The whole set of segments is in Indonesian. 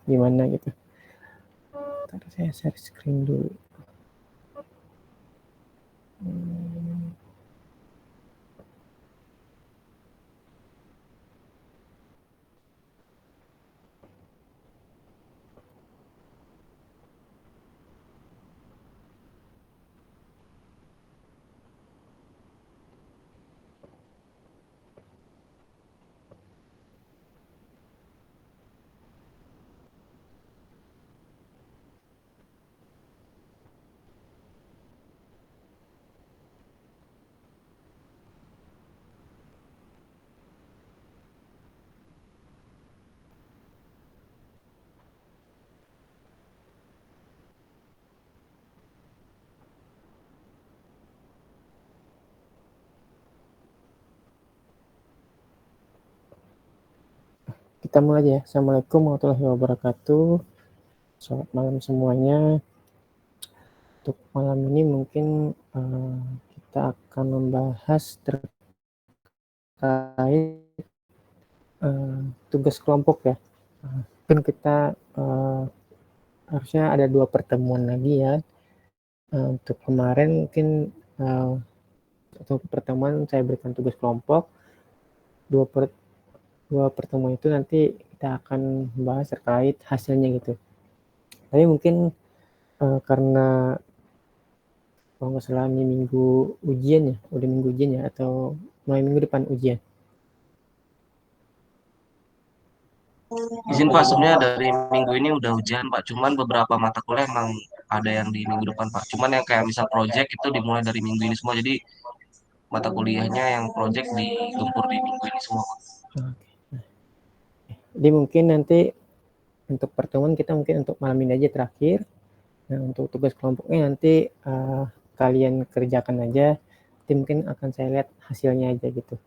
gimana gitu. Ntar saya share screen dulu. Kita mulai aja ya. Assalamualaikum warahmatullahi wabarakatuh. Selamat malam semuanya. Untuk malam ini mungkin kita akan membahas terkait tugas kelompok ya. Mungkin kita harusnya ada 2 pertemuan lagi ya. Untuk kemarin mungkin satu pertemuan saya berikan tugas kelompok. Dua pertemuan itu nanti kita akan membahas terkait hasilnya gitu. Tapi mungkin karena kalau nggak salah ini minggu ujian ya, udah minggu ujian ya, atau mulai minggu depan ujian? Izin Pak, sebenarnya dari minggu ini udah ujian Pak, cuman beberapa mata kuliah emang ada yang di minggu depan Pak. Cuman yang kayak misal project itu dimulai dari minggu ini semua, jadi mata kuliahnya yang project digempur di minggu ini semua Pak. Oke. Jadi mungkin nanti untuk pertemuan kita mungkin untuk malam ini aja terakhir. Nah, untuk tugas kelompoknya nanti kalian kerjakan aja. Nanti mungkin akan saya lihat hasilnya aja gitu.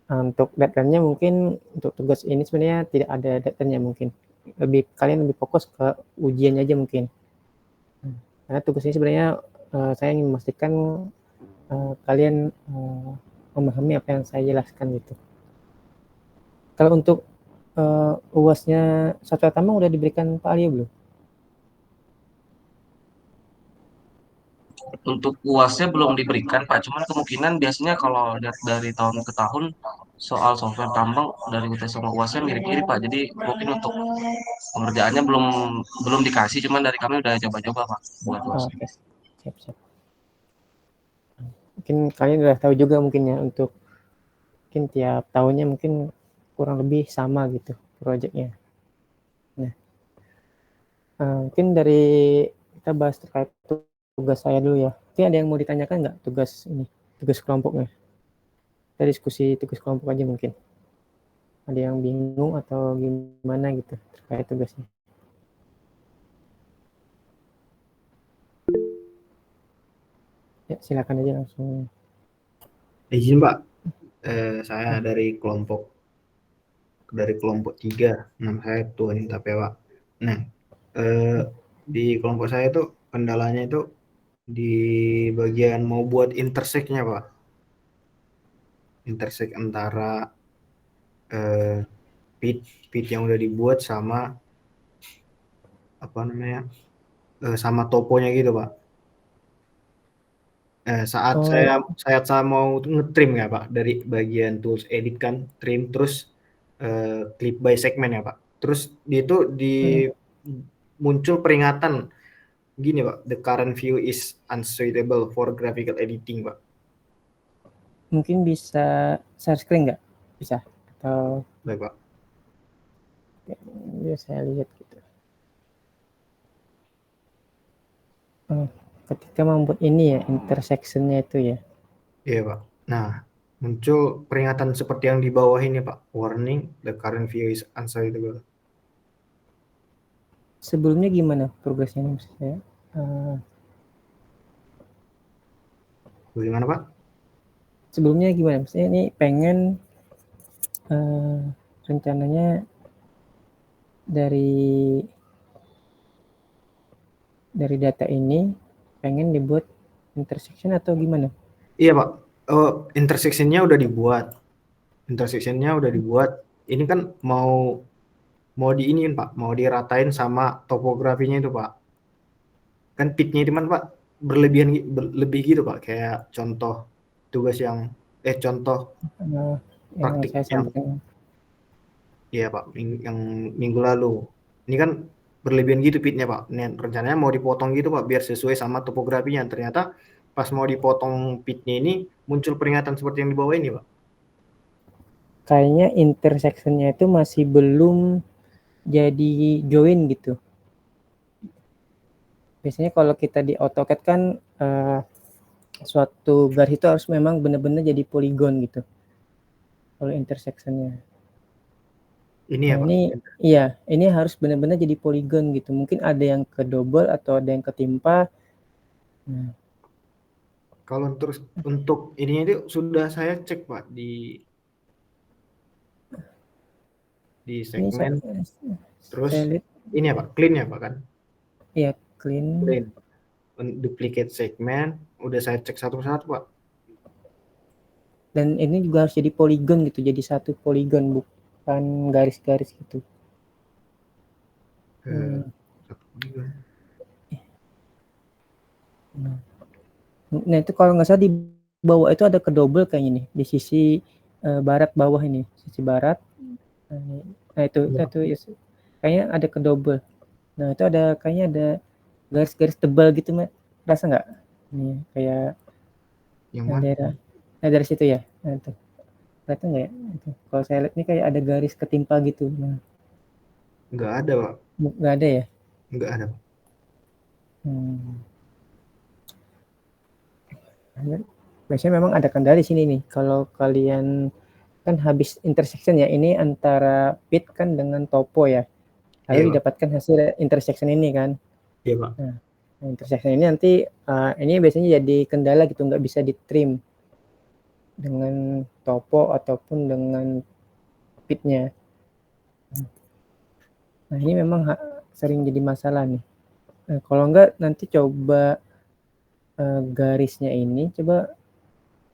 Untuk deadline-nya mungkin untuk tugas ini sebenarnya tidak ada deadline-nya mungkin. Kalian lebih fokus ke ujiannya aja mungkin. Karena tugas ini sebenarnya saya ingin memastikan kalian memahami apa yang saya jelaskan gitu. Kalau untuk UAS-nya Satwa Tambang udah diberikan Pak Aryo belum? Untuk UASnya belum diberikan Pak, cuman kemungkinan biasanya kalau lihat dari tahun ke tahun soal software tambang dari UTS sama UASnya mirip-mirip Pak. Jadi mungkin untuk pengerjaannya belum belum dikasih, cuman dari kami udah coba-coba Pak buat UASnya. Oke, siap-siap. Mungkin kalian udah tahu juga mungkin ya untuk mungkin tiap tahunnya mungkin kurang lebih sama gitu proyeknya. Nah, mungkin dari kita bahas terkait tugas saya dulu ya. Mungkin ada yang mau ditanyakan nggak tugas kelompoknya? Kita diskusi tugas kelompok aja mungkin. Ada yang bingung atau gimana gitu terkait tugasnya? Ya, silakan aja langsung. Izin Pak, saya Ya. dari kelompok 3, nama saya Tuan Tapewa. Nah, di kelompok saya itu kendalanya itu di bagian mau buat intersect-nya Pak. Intersect antara pit yang udah dibuat sama apa namanya sama toponya gitu Pak. Saat saya Oh, mau ngetrim ya Pak dari bagian tools edit kan trim terus clip by segment ya Pak. Terus itu muncul peringatan gini Pak, the current view is unsuitable for graphical editing Pak. mungkin bisa share screen nggak? Bisa? Atau Baik Pak. ya saya lihat gitu. Oh, ketika membuat ini ya intersectionnya itu ya. Iya Pak. Nah, muncul peringatan seperti yang di bawah ini Pak. Warning, the current view is unsuitable. Sebelumnya gimana progresnya nih maksud saya? Bagaimana Pak? Sebelumnya gimana? Maksudnya ini pengen rencananya dari data ini pengen dibuat intersection atau gimana? Iya Pak. Oh, intersectionnya udah dibuat. Intersectionnya udah dibuat. Ini kan mau mau diinin Pak, mau diratain sama topografinya itu Pak. Kan pitnya itu kan Pak berlebihan berlebih gitu Pak, kayak contoh tugas yang contoh eh, yang praktik saya yang sampaikan. iya Pak, yang minggu lalu. Ini kan berlebihan gitu pitnya Pak. Nih, rencananya mau dipotong gitu Pak biar sesuai sama topografinya. Ternyata pas mau dipotong pitnya ini muncul peringatan seperti yang di bawah ini Pak. Kayaknya intersectionnya itu masih belum jadi join gitu. Biasanya kalau kita di AutoCAD kan suatu garis itu harus memang benar-benar jadi poligon gitu. Kalau intersectionnya. Ini ya Nah Pak. ini iya, ini harus benar-benar jadi poligon gitu. Mungkin ada yang ke double atau ada yang ketimpa. Nah, Kalau terus untuk ininya itu sudah saya cek Pak di ini segmen terus saya lihat ini ya Pak, clean ya Pak kan? ya clean. Clean. Duplicate segmen udah saya cek satu-satu Pak. Dan ini juga harus jadi poligon gitu, jadi satu poligon bukan garis-garis gitu. Satu poligon. Nah itu kalau nggak salah di bawah itu ada kedouble kayaknya nih di sisi barat bawah ini, sisi barat. Nah itu kayaknya ada kedouble. Nah itu ada kayaknya ada garis-garis tebal gitu, Mat. Rasa nggak? Ini kayak Yang mana? daerah. Nah dari situ ya. Nah itu. Kelihatan nggak ya? Itu. Kalau saya lihat ini kayak ada garis ketimpa gitu. Nah, Nggak ada Pak. nggak ada ya? Nggak ada Pak. Biasanya memang ada kendala di sini nih. Kalau kalian kan habis intersection ya, ini antara pit kan dengan topo ya. Lalu Iya Pak. didapatkan hasil intersection ini kan. Iya Pak. Nah, intersection ini nanti ini biasanya jadi kendala gitu, nggak bisa di trim dengan topo ataupun dengan pitnya. Nah ini memang sering jadi masalah nih. Nah, kalau enggak nanti coba garisnya ini coba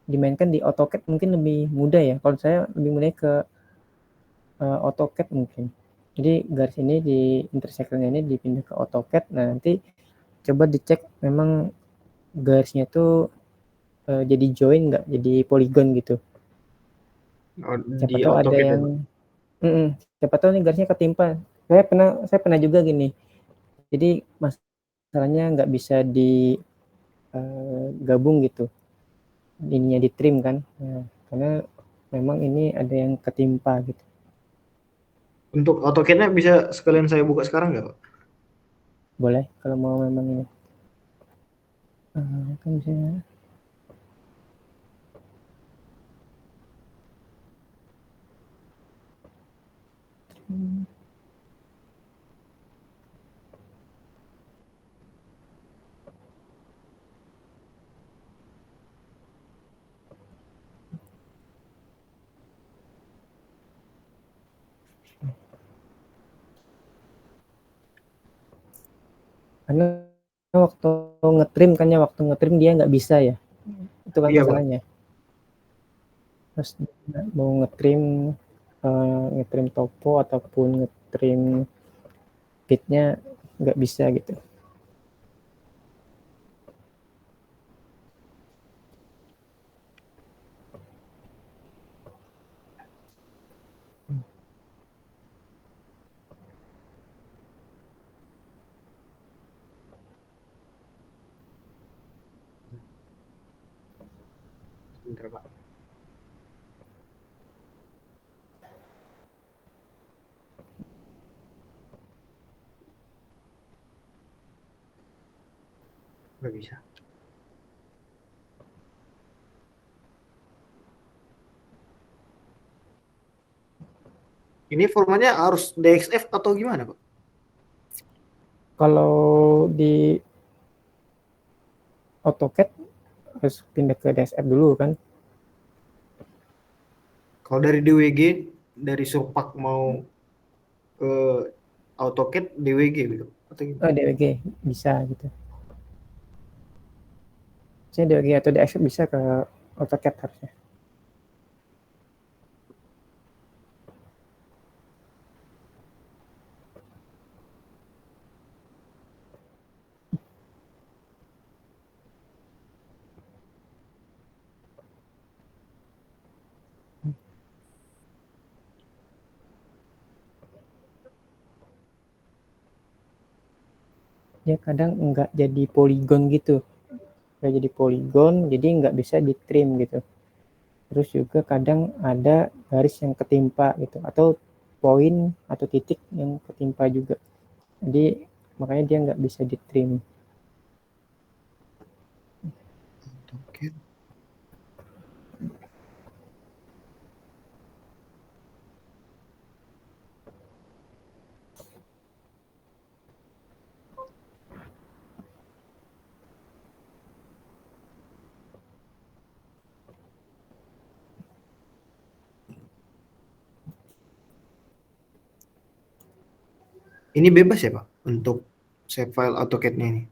dimainkan di AutoCAD mungkin lebih mudah ya. Kalau saya lebih mudah ke AutoCAD mungkin. Jadi garis ini di intersectionnya ini dipindah ke AutoCAD. Nah nanti coba dicek memang garisnya tuh jadi join nggak, jadi polygon gitu. Oh, Siapa di tahu ada AutoCAD ya yang, Pak. siapa tahu nih garisnya ketimpa. Saya pernah juga gini. Jadi masalahnya nggak bisa digabung gitu. Ininya di trim kan. Nah, karena memang ini ada yang ketimpa gitu. Untuk AutoCAD-nya bisa sekalian saya buka sekarang nggak Pak? Boleh kalau mau memang ini. Kan bisa. Karena waktu ngetrim kan ya, waktu ngetrim dia nggak bisa ya. Itu kan Iya Pak. masalahnya. Terus mau ngetrim ngetrim topo ataupun ngetrim pitnya nggak bisa gitu. Bentar Pak. Nggak bisa. Ini formatnya harus DXF atau gimana Pak? Kalau di AutoCAD harus pindah ke DSF dulu kan. Kalau dari DWG, dari Surpak mau ke AutoCAD DWG gitu atau gimana? DWG bisa gitu. Saya DWG atau DSF bisa ke AutoCAD harusnya. dia kadang nggak jadi poligon gitu, nggak jadi poligon, jadi nggak bisa di trim gitu. Terus juga kadang ada garis yang ketimpa gitu, atau poin atau titik yang ketimpa juga. Jadi makanya dia nggak bisa di trim. Oke. Ini bebas ya Pak untuk save file AutoCAD-nya ini?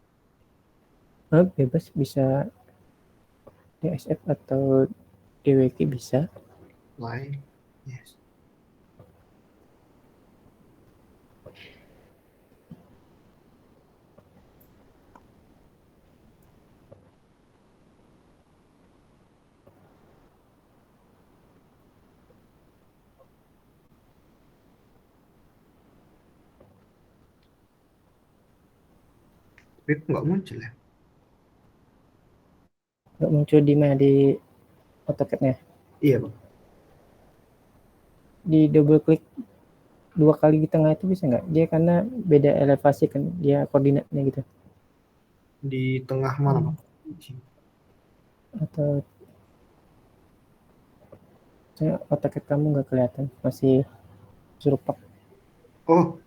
Bebas, bisa DSF atau DWG bisa. Lain. Yes. Tapi kok nggak muncul ya? Nggak muncul di mana, di AutoCAD-nya. Iya Pak. Di double klik 2 kali di tengah itu bisa nggak? Dia karena beda elevasi kan, dia koordinatnya gitu. Di tengah mana Pak? Atau AutoCAD kamu nggak kelihatan, masih serupak. Oh,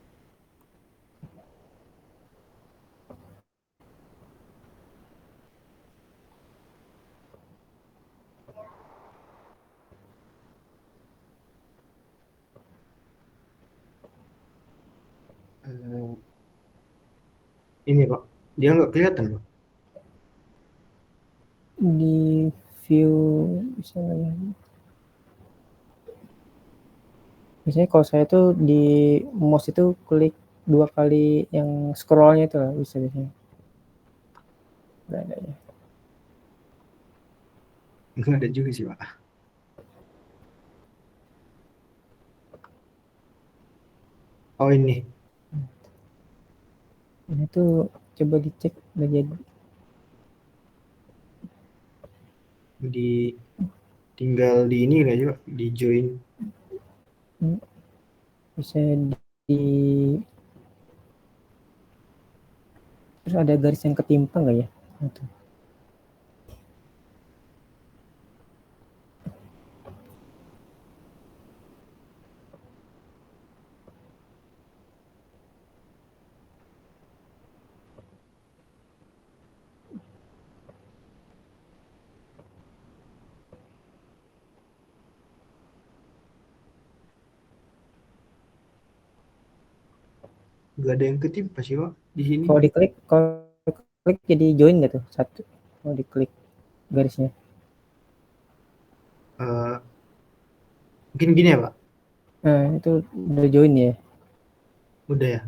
eh, ini Pak. Dia nggak kelihatan Pak. Di view bisa nggak ya? Biasanya kalau saya tuh di mouse itu klik 2 kali yang scrollnya itu lah, bisa biasanya. Nggak ada ya. Nggak ada juga sih Pak. Oh ini. Ini tuh coba dicek udah jadi. Tinggal di ini aja Pak. Di join. Bisa di terus ada garis yang ketimpa nggak ya? Itu. Nggak ada yang ketimpa sih Pak. Di sini. Kalau diklik jadi join nggak tuh satu? Kalau diklik garisnya. Eh, mungkin gini ya Pak. Nah, itu udah join ya. Udah ya.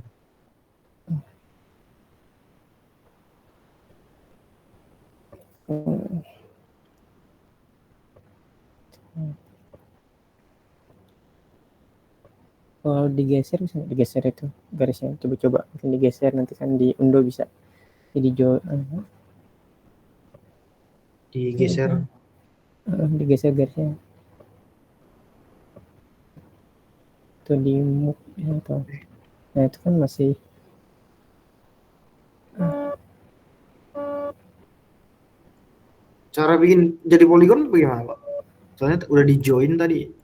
Kalau digeser bisa nggak digeser itu garisnya? Coba-coba mungkin digeser, nanti kan diundo bisa. Jadi join. Digeser. Digeser garisnya. Tuh di move ya, atau nah itu kan masih Cara bikin jadi poligon bagaimana Pak? Soalnya udah di join tadi.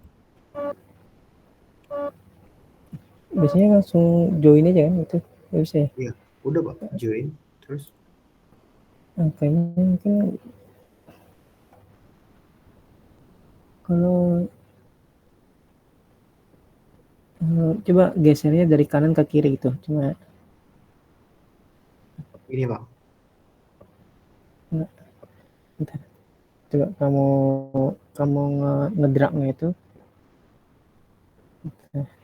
biasanya langsung join aja kan itu ya bisa ya. Iya, udah Pak. Join. Terus Kayaknya mungkin kalau coba gesernya dari kanan ke kiri gitu, cuma ini Pak. bentar. Coba kamu ngedragnya itu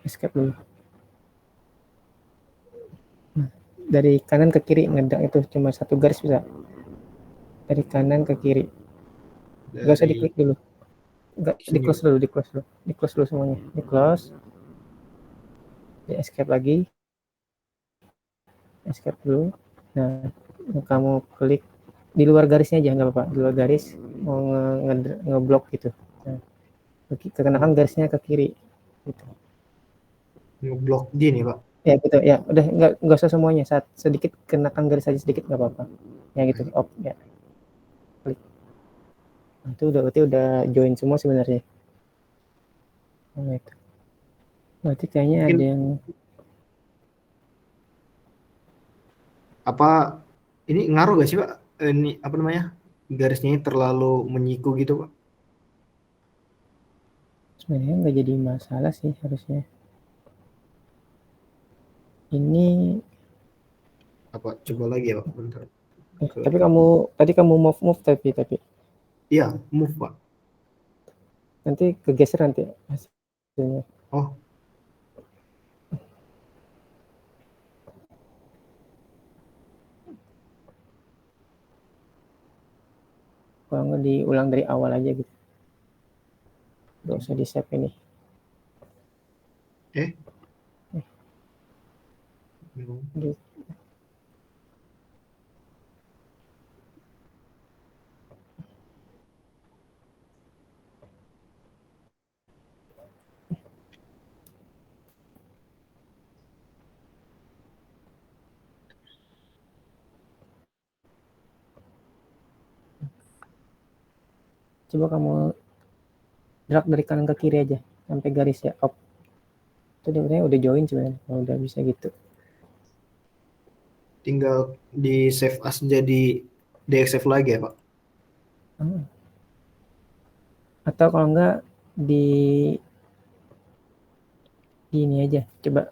escape dulu. Nah, dari kanan ke kiri ngedrag itu cuma satu garis bisa. Dari kanan ke kiri. Gak usah Dari diklik dulu. Enggak, di sini close Pak. dulu, di close dulu. Di close dulu semuanya. Di close. Di escape lagi. Escape dulu. Nah, kamu klik di luar garisnya aja nggak apa-apa, di luar garis mau ngeblok gitu. Nah, kenakan garisnya ke kiri gitu. Ngeblok gini Pak. Ya gitu ya, udah nggak usah semuanya, sedikit kenakan garis aja sedikit nggak apa-apa. Ya gitu, op ya. Klik. Nah, itu berarti udah join semua sebenarnya. Nah, itu. Berarti kayaknya Mungkin ada yang apa ini ngaruh gak sih Pak? Ini apa namanya? Garisnya ini terlalu menyiku gitu Pak. sebenarnya nggak jadi masalah sih harusnya. Ini Apa coba lagi ya Pak, bentar. tapi kamu move tapi Iya, move Pak. nanti kegeser nanti hasilnya. Oh, Kalau nggak diulang dari awal aja gitu. Nggak usah di save ini. eh. Di, coba kamu drag dari kanan ke kiri aja sampai garisnya up. Itu sebenarnya udah join sebenarnya. Kalau udah bisa gitu. Tinggal di save as jadi DXF lagi ya Pak. Atau kalau enggak di ini aja. Coba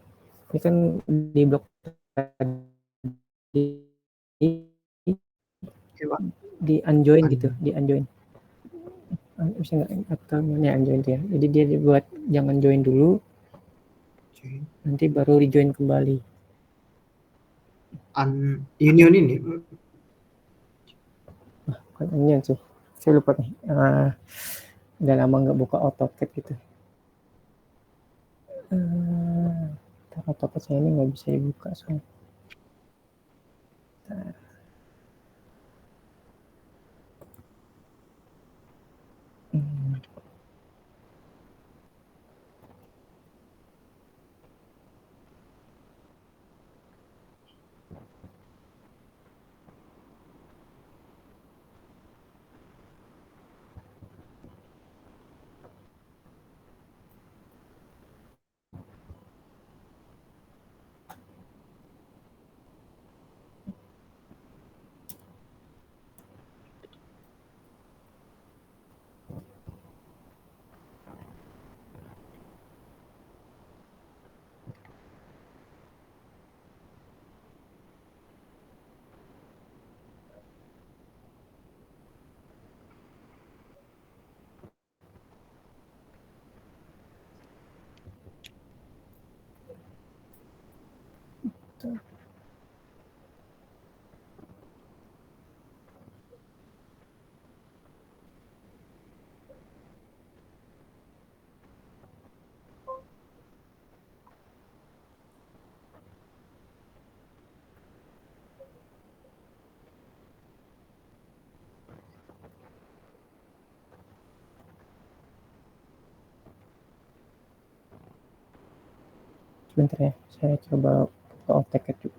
ini kan di blok di Oke Pak. di unjoin gitu, An- di unjoin. Bisa nggak atau mana unjoin tuh ya. Jadi dia dibuat jangan join dulu, nanti baru rejoin kembali. Union ini Bukan union sih. Saya lupa nih. Udah lama nggak buka AutoCAD gitu. AutoCAD saya ini nggak bisa dibuka soalnya. Sebentar ya, saya coba buka AutoCAD juga.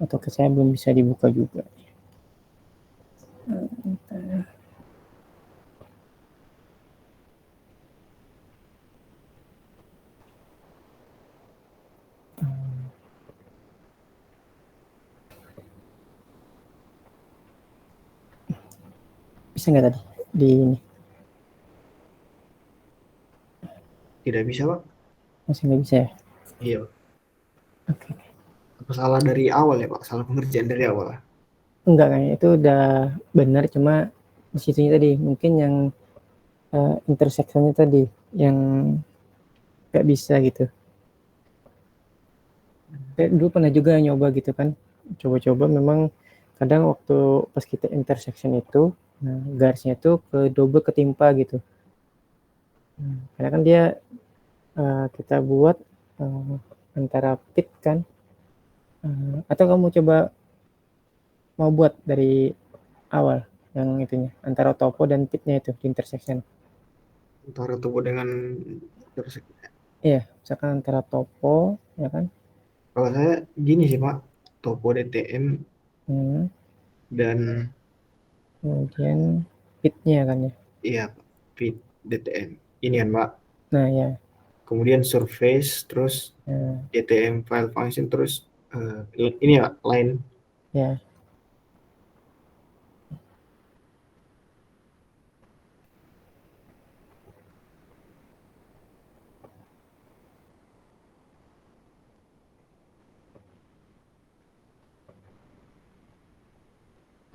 atau ke saya belum bisa dibuka juga. Bisa nggak tadi di ini? Tidak bisa, Pak. Masih nggak bisa ya? Iya. Oke. Apa salah dari awal ya, Pak? Salah pengerjaan dari awal. Enggak, kayaknya itu udah benar, cuma di situnya tadi mungkin yang interseksinya tadi yang nggak bisa gitu. Kayak dulu pernah juga nyoba gitu kan, coba-coba memang kadang waktu pas kita intersection itu, nah garisnya itu ke double ketimpa gitu. Karena kan dia kita buat antara pit kan, atau kamu coba mau buat dari awal yang itunya antara topo dan pitnya itu di intersection. Antara topo dengan Iya, misalkan antara topo ya kan. kalau saya gini sih, Pak. Topo DTM dan Kemudian pitnya kan ya. iya, fit DTM. Ini kan, Pak. Nah ya. Kemudian surface, terus DTM file function, terus ini ya line. Ya.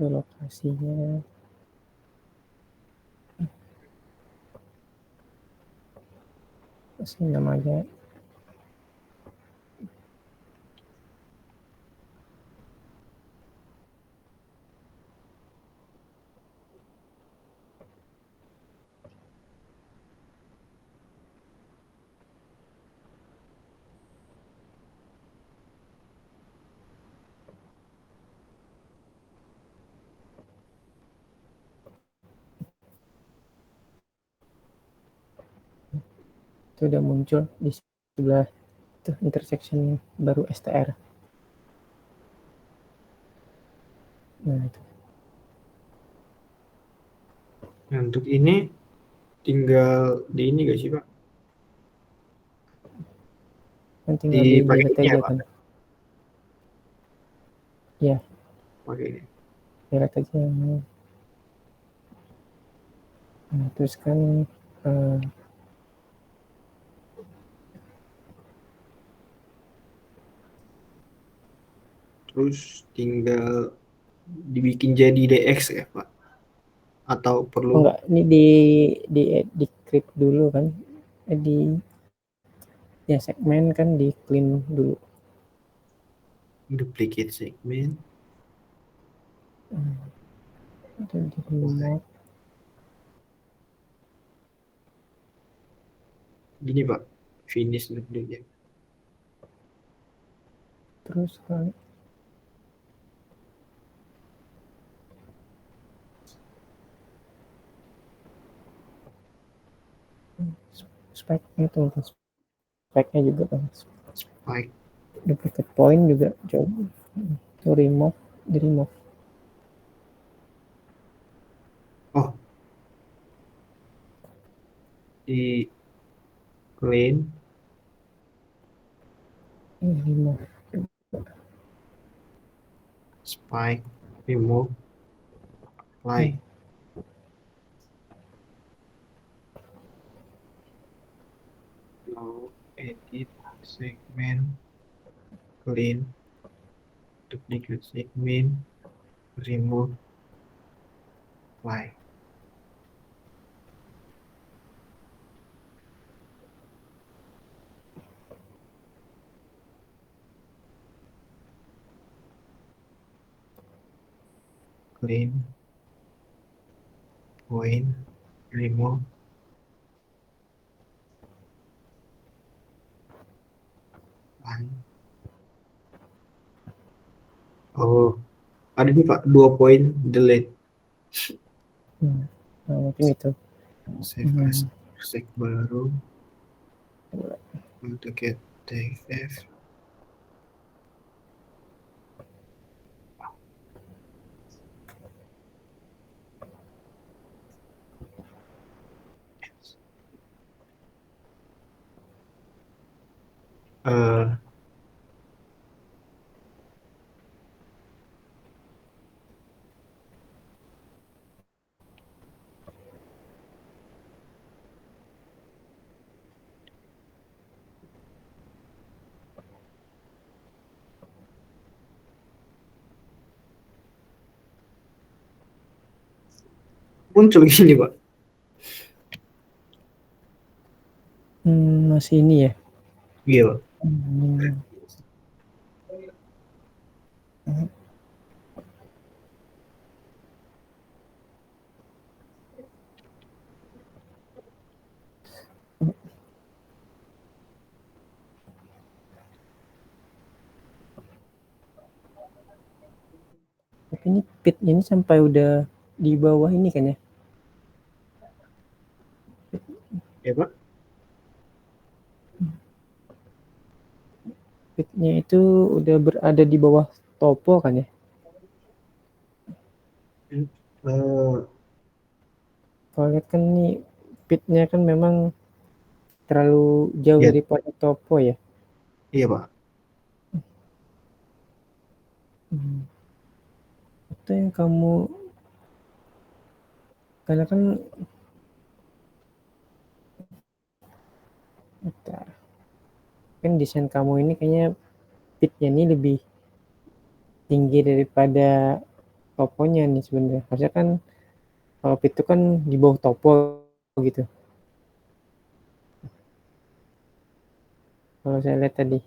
Itu lokasinya. Kasih namanya. Itu udah muncul di sebelah itu intersection baru STR. Nah itu. Nah, untuk ini tinggal di ini gak sih, Pak? Kan tinggal di delete ini aja ya, Pak? kan. Ya, Pakai ini. delete aja. Nah, terus kan Terus tinggal dibikin jadi DX ya, Pak? Atau perlu enggak, ini di clip dulu kan. Di ya segmen kan di clean dulu. duplicate segmen? Itu di remove. Gini, Pak. Finish duplicate. Terus kan spike-nya tuh, spike-nya juga kan. Spike. Duplicate point juga coba. Itu remove, di remove. Oh. Di clean. Remove. Spike. Remove. Apply. Now edit segment. Clean. Duplicate segment. Remove. Apply. Clean. Point. Remove. Apply. Oh, ada nih Pak, 2 poin delete. Nah, mungkin itu. Save as project baru. Untuk get TXF. muncul gini Pak. Masih ini ya. Iya Pak. Tapi ini pit ini sampai udah di bawah ini kan ya. Ya Pak. Pitnya itu udah berada di bawah topo kan ya. Kalau lihat kan nih pitnya kan memang terlalu jauh Ya. daripada topo ya. Iya Pak. Itu yang kamu, karena kan kan desain kamu ini kayaknya pitnya ini lebih tinggi daripada toponya nih sebenarnya. Harusnya kan kalau pit itu kan di bawah topo gitu. Kalau saya lihat tadi.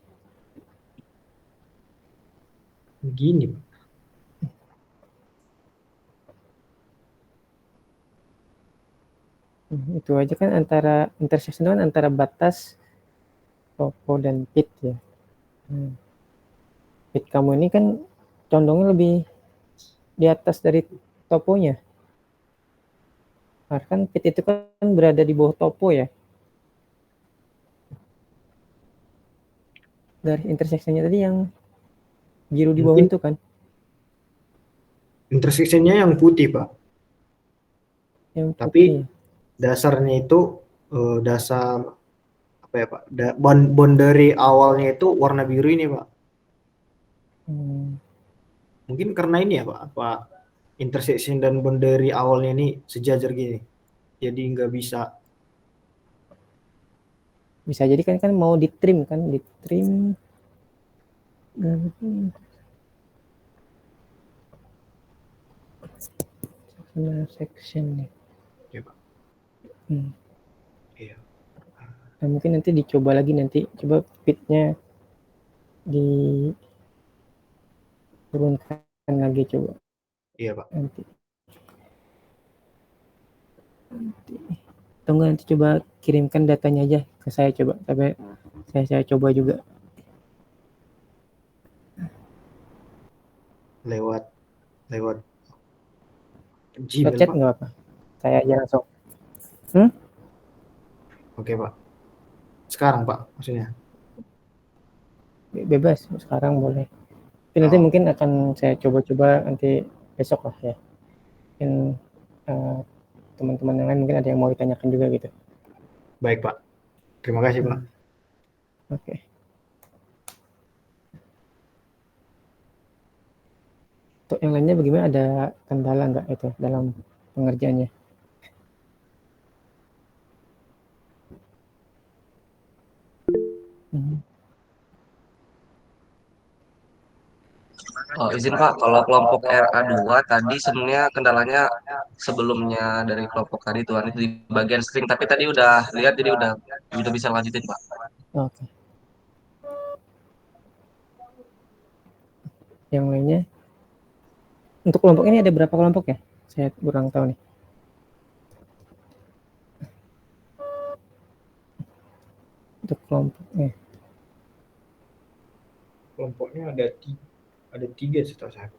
Begini Pak. Itu aja kan antara intersection kan antara batas topo dan pit ya. Pit kamu ini kan condongnya lebih di atas dari toponya. Nah, kan pit itu kan berada di bawah topo ya. Dari intersectionnya tadi yang biru di bawah Mungkin itu kan. intersectionnya yang putih Pak. Yang Tapi putih. dasarnya itu dasar apa ya Pak? Boundary awalnya itu warna biru ini Pak. Mungkin karena ini ya Pak, apa intersection dan boundary awalnya ini sejajar gini. Jadi nggak bisa. Bisa jadi kan mau di trim kan, di trim. Section nih. Ya Pak. Iya. Nah, mungkin nanti dicoba lagi, nanti coba pitnya diturunkan lagi coba. Iya Pak. Nanti. Atau enggak nanti coba kirimkan datanya aja ke saya coba, sampai saya coba juga. Lewat Lewat Gmail chat Pak. nggak apa, saya aja langsung. Oke Pak. Sekarang Pak maksudnya. Bebas, sekarang boleh. Tapi nanti mungkin akan saya coba-coba nanti besok lah ya. Mungkin teman-teman yang lain mungkin ada yang mau ditanyakan juga gitu. Baik Pak. Terima kasih Pak. Oke. Untuk yang lainnya bagaimana, ada kendala nggak itu dalam pengerjaannya? Oh, izin Pak, kalau kelompok RA2 tadi sebenarnya kendalanya sebelumnya dari kelompok tadi Tuhan itu di bagian string, tapi tadi udah lihat jadi udah bisa lanjutin Pak. Oke. Yang lainnya, untuk kelompok ini ada berapa kelompok ya? Saya kurang tahu nih. Untuk kelompoknya. Kelompoknya ada tiga setahu saya.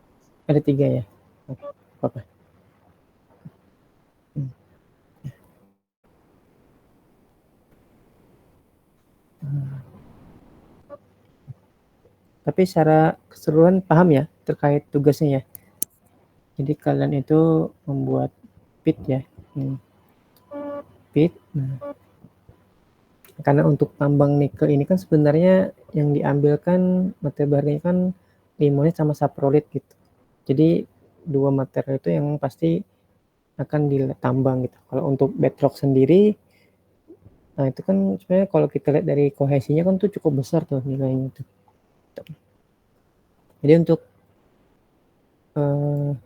Ada 3 ya? Oke, apa-apa. Tapi secara keseluruhan paham ya terkait tugasnya ya? Jadi kalian itu membuat pit ya. Pit. Karena untuk tambang nikel ini kan sebenarnya yang diambil kan materi bahannya kan limonit sama saprolit gitu. Jadi 2 material itu yang pasti akan ditambang gitu. Kalau untuk bedrock sendiri, nah itu kan sebenarnya kalau kita lihat dari kohesinya kan tuh cukup besar tuh nilainya tuh. Jadi untuk nah,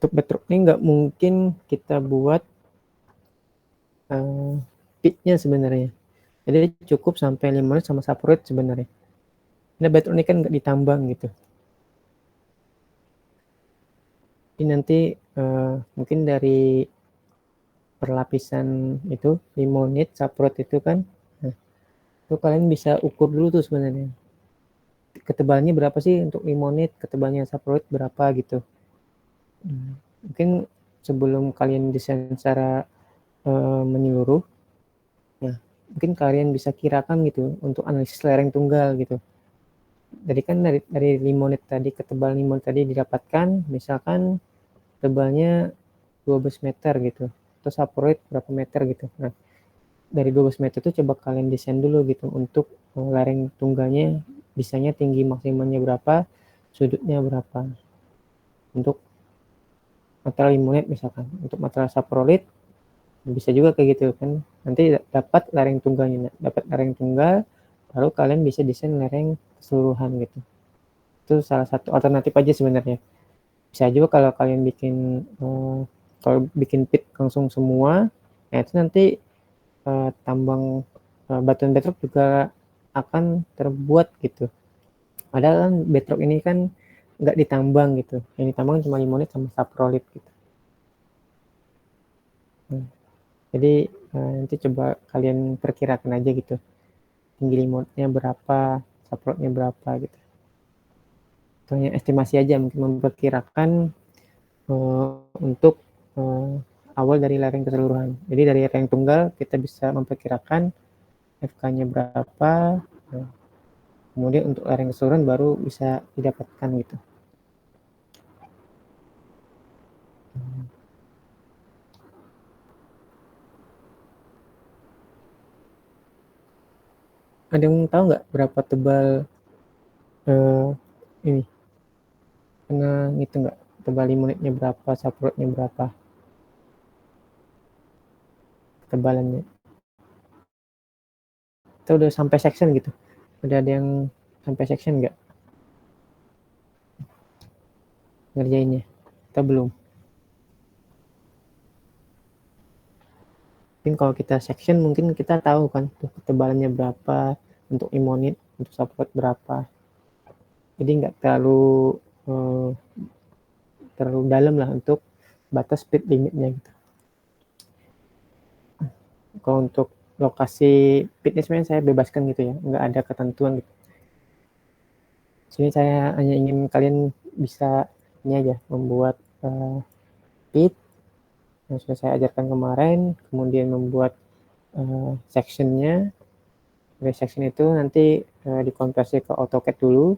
untuk bedrock ini nggak mungkin kita buat pitnya sebenarnya. Jadi cukup sampai limonit sama saprolit sebenarnya. Nah bedrock ini kan nggak ditambang gitu. Jadi nanti mungkin dari perlapisan itu limonit, saprot itu kan, nah, itu kalian bisa ukur dulu tuh sebenarnya. Ketebalannya berapa sih untuk limonit, ketebalannya saprot berapa gitu. Mungkin sebelum kalian desain secara menyeluruh, nah mungkin kalian bisa kirakan gitu untuk analisis lereng tunggal gitu. Jadi kan dari limonit tadi, ketebalan limonit tadi didapatkan, misalkan tebalnya 12 meter gitu, terus saproid berapa meter gitu. Nah dari 12 meter itu coba kalian desain dulu gitu untuk lereng tunggalnya bisanya tinggi maksimalnya berapa, sudutnya berapa. Untuk material limonit misalkan, untuk material saprolit bisa juga kayak gitu kan. Nanti dapat lereng tunggalnya, dapat lereng tunggal, baru kalian bisa desain lereng keseluruhan gitu. Itu salah satu alternatif aja sebenarnya. Bisa juga kalau kalian bikin pit langsung semua, nah itu nanti tambang batuan bedrock juga akan terbuat gitu. Padahal kan bedrock ini kan nggak ditambang gitu. Yang ditambang cuma limonit sama saprolit gitu. Jadi nanti coba kalian perkirakan aja gitu. Tinggi limonitnya berapa, saprotnya berapa gitu. Itu hanya estimasi aja, mungkin memperkirakan untuk awal dari lereng keseluruhan. Jadi dari lereng tunggal kita bisa memperkirakan FK-nya berapa, kemudian untuk lereng keseluruhan baru bisa didapatkan gitu. Ada yang tahu nggak berapa tebal ini? Pernah ngitung nggak tebal limonitnya berapa, saprotnya berapa, ketebalannya? Atau udah sampai section gitu? Udah ada yang sampai section nggak ngerjainnya? Atau belum? Mungkin kalau kita section mungkin kita tahu kan tuh ketebalannya berapa untuk limonit, untuk saprot berapa. Jadi nggak terlalu dalam lah untuk batas speed limitnya gitu. Kalau untuk lokasi pitnya sebenarnya saya bebaskan gitu ya, nggak ada ketentuan gitu. Sini saya hanya ingin kalian bisa ini aja membuat pit yang sudah saya ajarkan kemarin, kemudian membuat sectionnya. Dari section itu nanti dikonversi ke AutoCAD dulu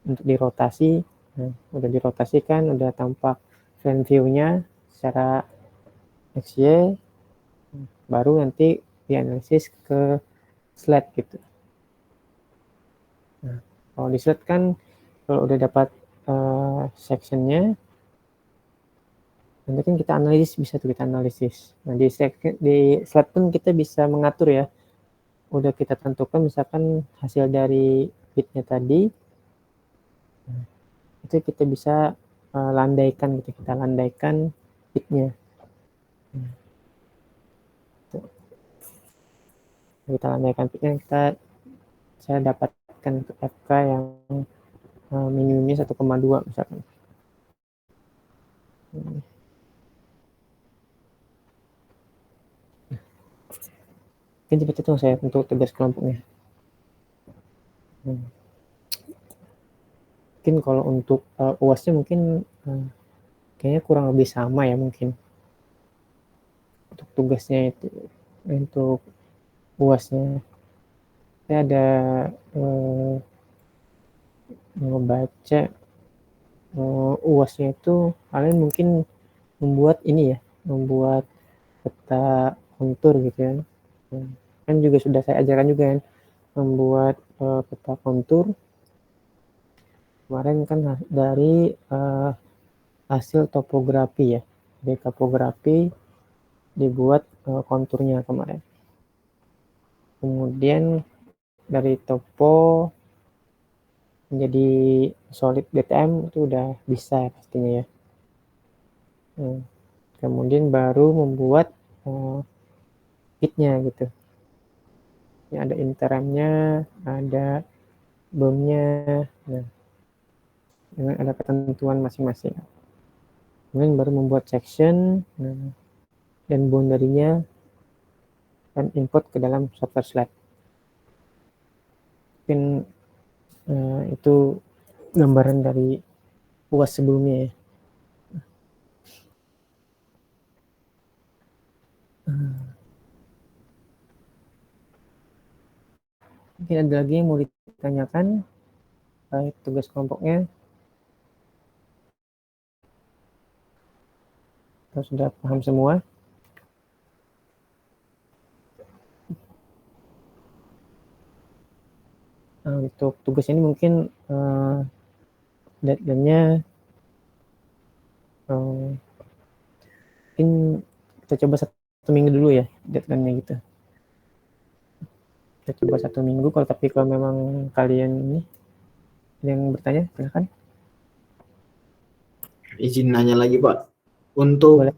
untuk dirotasi. Nah, udah dirotasikan, udah tampak front view-nya secara XY, baru nanti dianalisis ke slide gitu. Nah, kalau di slide kan kalau udah dapat sectionnya, nanti kan kita analisis, bisa tuh kita analisis. Nah di slide pun kita bisa mengatur ya. Udah kita tentukan misalkan hasil dari pitnya tadi, nah, itu kita bisa landaikan gitu, kita landaikan pitnya. Kita landaikan pitnya, saya dapatkan FK yang minimumnya 1,2 misalkan. Mungkin seperti itu saya untuk tugas kelompoknya. Mungkin kalau untuk UASnya mungkin kayaknya kurang lebih sama ya mungkin. Untuk tugasnya itu, untuk UASnya. Saya ada ngebaca UASnya itu kalian mungkin membuat ini ya, membuat peta kontur gitu kan. Kan juga sudah saya ajarkan juga kan, membuat peta kontur. Kemarin kan dari hasil topografi ya, dari topografi dibuat konturnya kemarin. Kemudian dari topo menjadi solid DTM itu udah bisa pastinya ya. Kemudian baru membuat pitnya gitu. Ini ada interamnya, ada bomnya, nah, dengan ada ketentuan masing-masing. Kemudian baru membuat section, nah, dan boundary-nya dan input ke dalam software slide. Mungkin itu gambaran dari UAS sebelumnya ya. Mungkin ada lagi yang mau ditanyakan baik tugas kelompoknya atau sudah paham semua? Untuk tugas ini mungkin deadline-nya mungkin kita coba 1 minggu dulu ya deadline-nya gitu. Kita coba 1 minggu, tapi kalau memang kalian ini yang bertanya silahkan. Izin nanya lagi Pak, untuk Boleh.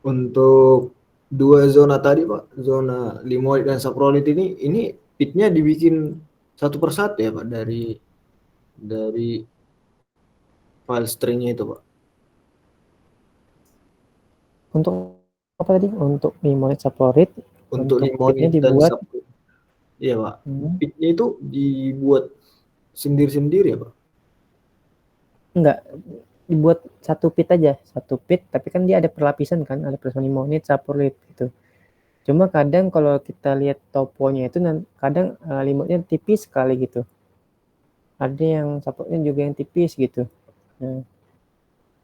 untuk 2 zona tadi Pak, zona limoid dan saprolit ini pitnya dibikin satu persatu ya Pak dari file stringnya itu Pak. Untuk apa tadi? Untuk limoid saprolit, Untuk untuk pitnya limoid dan dibuat saprolit. Iya Pak. Pitnya itu dibuat sendiri-sendiri ya Pak? enggak, dibuat satu pit aja, satu pit, tapi kan dia ada perlapisan kan, ada perlapisan limoid, saprolit gitu. Cuma kadang kalau kita lihat toponya itu kadang limoidnya tipis sekali gitu. Ada yang saprolitnya juga yang tipis gitu. Nah,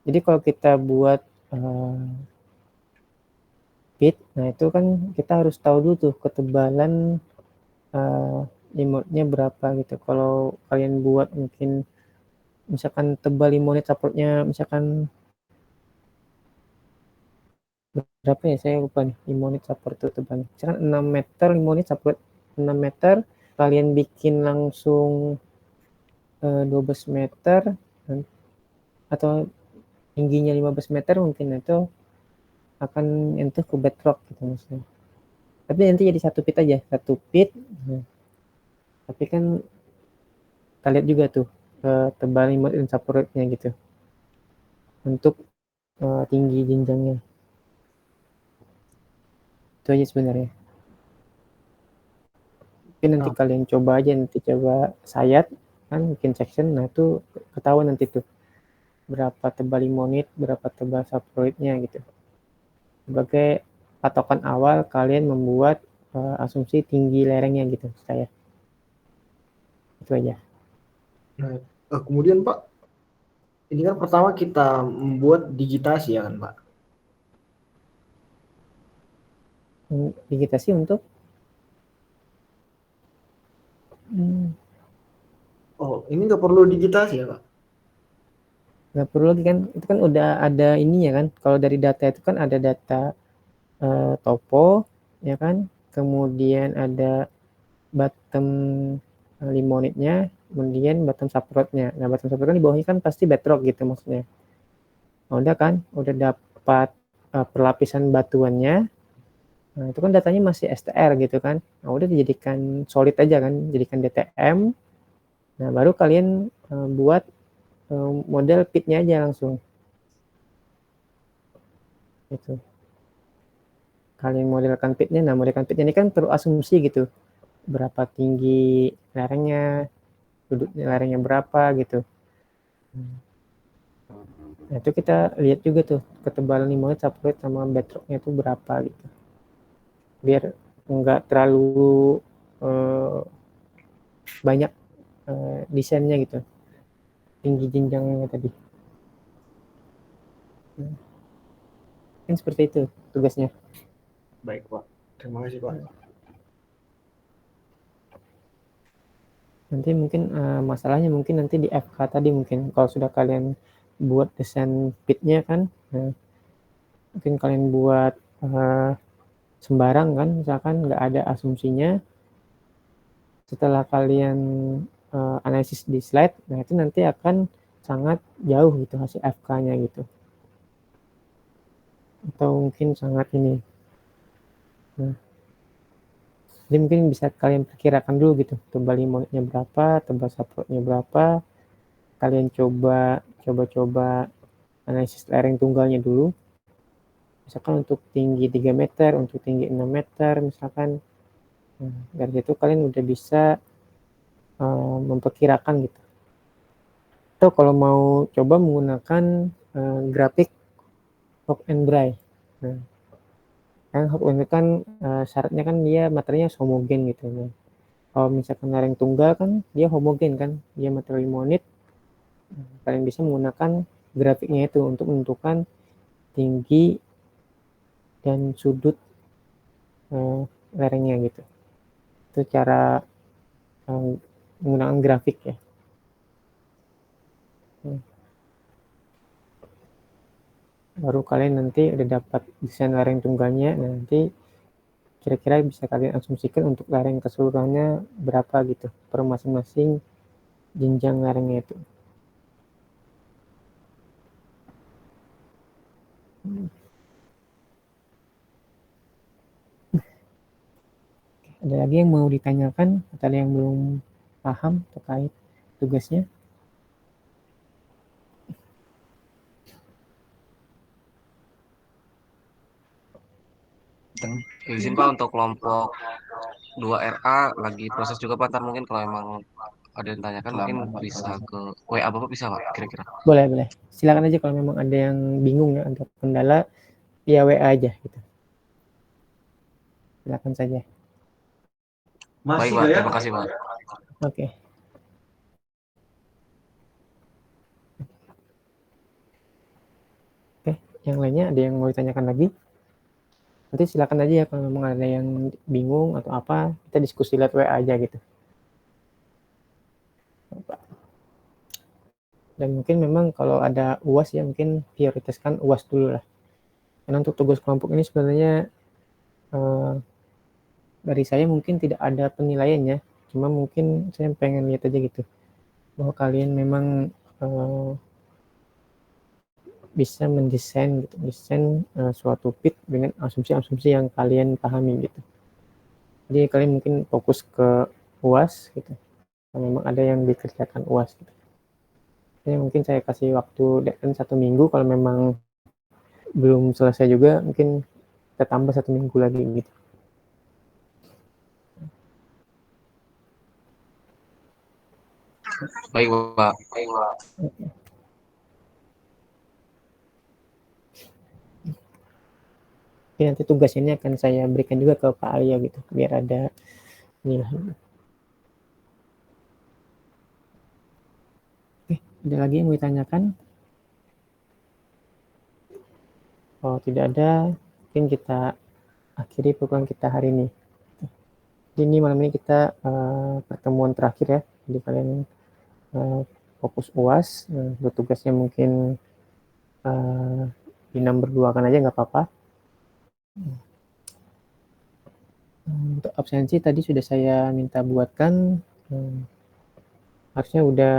jadi kalau kita buat pit, nah itu kan kita harus tahu dulu tuh ketebalan limoidnya berapa gitu. Kalau kalian buat mungkin misalkan tebal limoid saprolitnya misalkan berapa ya, saya lupa nih, limoid saprolid itu tebalnya. Misalkan 6 meter limoid saprolid 6 meter, kalian bikin langsung 12 meter atau tingginya 15 meter mungkin itu akan nyentuh ke bedrock gitu maksudnya. Tapi nanti jadi satu pit aja, satu pit. Nah, tapi kan kita lihat juga tuh tebal limoid dan saprolitnya gitu untuk tinggi jenjangnya. Itu aja sebenarnya. Tapi nanti kalian coba aja, nanti coba sayat kan bikin section, nah itu ketahuan nanti tuh berapa tebal limoid, berapa tebal saprolitnya gitu. Sebagai patokan awal kalian membuat asumsi tinggi lerengnya gitu saya. Itu aja. Nah, kemudian Pak, ini kan pertama kita membuat digitasi ya kan Pak? Digitasi untuk Oh, ini nggak perlu digitasi ya Pak? nggak perlu lagi kan, itu kan udah ada ininya kan. Kalau dari data itu kan ada data topo ya kan, kemudian ada bottom limonitnya, kemudian bottom saprotnya. Nah bottom saprotnya di bawahnya kan pasti bedrock gitu maksudnya. Nah, udah kan, udah dapat perlapisan batuannya. Nah itu kan datanya masih STR gitu kan. Nah udah dijadikan solid aja kan, jadikan DTM. Nah baru kalian buat model pitnya aja langsung. Itu. Kalian modelkan pitnya, nah modelkan pitnya ini kan perlu asumsi gitu. Berapa tinggi lerengnya, duduknya lerengnya berapa gitu. Nah itu kita lihat juga tuh ketebalan limoid saprolid sama bedrocknya itu berapa gitu. Biar enggak terlalu banyak desainnya gitu. tinggi jenjangnya tadi. Kan seperti itu tugasnya. Baik Pak, terima kasih Pak. Nanti mungkin masalahnya mungkin nanti di FK tadi, mungkin kalau sudah kalian buat desain pitnya kan, mungkin kalian buat sembarang kan, misalkan nggak ada asumsinya, setelah kalian analisis di slide, nah itu nanti akan sangat jauh gitu hasil FK-nya gitu, atau mungkin sangat ini. Nah, jadi mungkin bisa kalian perkirakan dulu gitu, tebal limonnya berapa, tebal saprotnya berapa, kalian coba analisis lereng tunggalnya dulu, misalkan untuk tinggi 3 meter, untuk tinggi 6 meter misalkan. Nah, dari situ kalian udah bisa memperkirakan gitu. Atau kalau mau coba menggunakan grafik Hawk and Dry. Nah, kan Hawk and Dry kan syaratnya kan dia materinya homogen gitu. Nah, kalau misalkan lereng tunggal kan dia homogen kan, dia materi limonit. Kalian bisa menggunakan grafiknya itu untuk menentukan tinggi dan sudut lerengnya gitu. Itu cara menggunakan grafik ya. Baru kalian nanti udah dapat desain lereng tunggalnya, nanti kira-kira bisa kalian asumsikan untuk lereng keseluruhannya berapa gitu per masing-masing jenjang lerengnya itu. Ada lagi yang mau ditanyakan atau ada yang belum paham terkait tugasnya? Izin Pak, untuk kelompok 2RA lagi proses juga Pak, ntar mungkin kalau emang ada yang tanyakan mungkin bisa ke WA Bapak bisa Pak kira-kira? Boleh. Silakan aja kalau memang ada yang bingung ya atau kendala, via WA aja gitu. Silakan saja. Baik Pak, terima kasih Pak. Oke. Yang lainnya ada yang mau ditanyakan lagi? Nanti silakan aja ya kalau memang ada yang bingung atau apa, kita diskusi lewat WA aja gitu. Dan mungkin memang kalau ada UAS ya mungkin prioritaskan UAS dulu lah. Karena untuk tugas kelompok ini sebenarnya dari saya mungkin tidak ada penilaiannya, cuma mungkin saya pengen lihat aja gitu bahwa kalian memang bisa mendesain gitu, suatu pit dengan asumsi-asumsi yang kalian pahami gitu. Jadi kalian mungkin fokus ke UAS gitu, kalau memang ada yang dikerjakan UAS gitu. Jadi mungkin saya kasih waktu deadline 1 minggu, kalau memang belum selesai juga mungkin kita tambah 1 minggu lagi gitu. Baik Pak. Oke, nanti tugas ini akan saya berikan juga ke Pak Arya gitu, biar ada nilai. Oke, ada lagi yang mau ditanyakan? Kalau tidak ada, mungkin kita akhiri program kita hari ini. Jadi ini malam ini kita pertemuan terakhir ya. Jadi kalian fokus UAS, tugasnya mungkin di number 2 kan aja nggak apa-apa. Untuk absensi tadi sudah saya minta buatkan, harusnya udah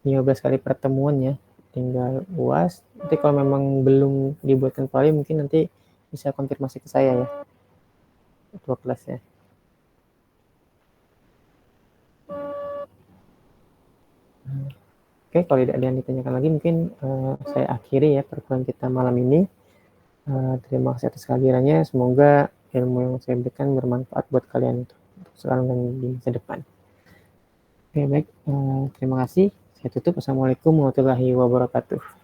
15 kali pertemuan ya, tinggal UAS. Nanti kalau memang belum dibuatkan kembali mungkin nanti bisa konfirmasi ke saya ya, ketua kelasnya. Oke, kalau tidak ada yang ditanyakan lagi mungkin saya akhiri ya pertemuan kita malam ini. Terima kasih atas kehadirannya, semoga ilmu yang saya berikan bermanfaat buat kalian untuk sekarang dan di masa depan. Oke, baik, terima kasih. Saya tutup. Assalamualaikum warahmatullahi wabarakatuh.